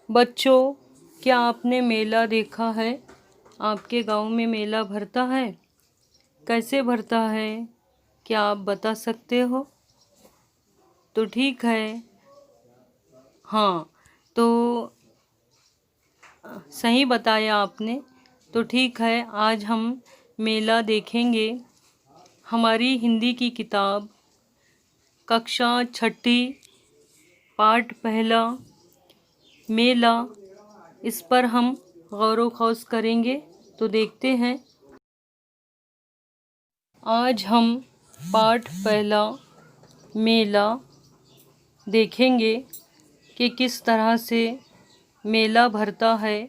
बच्चों, क्या आपने मेला देखा है? आपके गांव में मेला भरता है? कैसे भरता है? क्या आप बता सकते हो? तो ठीक है। हाँ, तो सही बताया आपने। तो ठीक है, आज हम मेला देखेंगे। हमारी हिंदी की किताब कक्षा छठी पाठ पहला मेला, इस पर हम गौर ख़ौस करेंगे। तो देखते हैं। आज हम पाठ पहला मेला देखेंगे कि किस तरह से मेला भरता है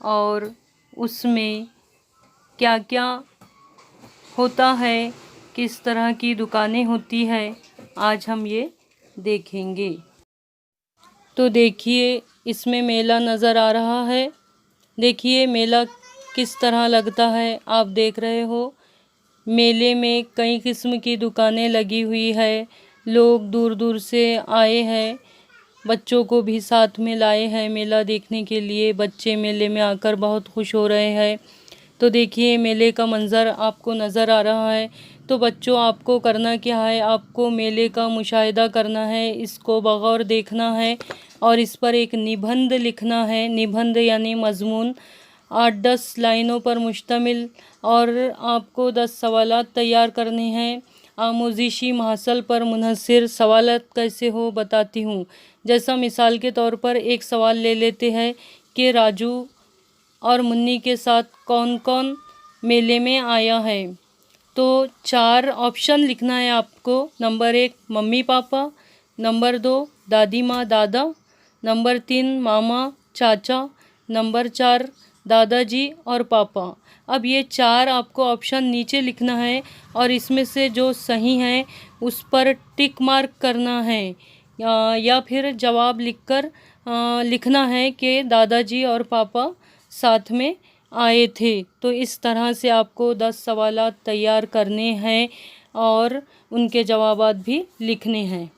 और उसमें क्या क्या होता है, किस तरह की दुकानें होती है। आज हम ये देखेंगे। तो देखिए, इसमें मेला नज़र आ रहा है। देखिए मेला किस तरह लगता है। आप देख रहे हो, मेले में कई किस्म की दुकानें लगी हुई है। लोग दूर दूर से आए हैं, बच्चों को भी साथ में लाए हैं मेला देखने के लिए। बच्चे मेले में आकर बहुत खुश हो रहे हैं। तो देखिए मेले का मंज़र आपको नज़र आ रहा है। तो बच्चों, आपको करना क्या है, आपको मेले का मुशाहिदा करना है, इसको बगौर देखना है और इस पर एक निबंध लिखना है। निबंध यानी मज़मून 8-10 लाइनों पर मुश्तमिल, और आपको 10 सवालात तैयार करने हैं। आमोज़िशी माहसल पर मुनहसर। सवालात कैसे हो बताती हूँ। जैसा मिसाल के तौर पर एक सवाल ले लेते हैं कि राजू और मुन्नी के साथ कौन कौन मेले में आया है। तो 4 ऑप्शन लिखना है आपको। नंबर 1 मम्मी पापा, नंबर 2 दादी माँ दादा, नंबर 3 मामा चाचा, नंबर 4 दादाजी और पापा। अब ये 4 आपको ऑप्शन नीचे लिखना है और इसमें से जो सही है उस पर टिक मार्क करना है, या फिर जवाब लिखकर लिखना है कि दादाजी और पापा साथ में आए थे। तो इस तरह से आपको 10 सवालात तैयार करने हैं और उनके जवाबात भी लिखने हैं।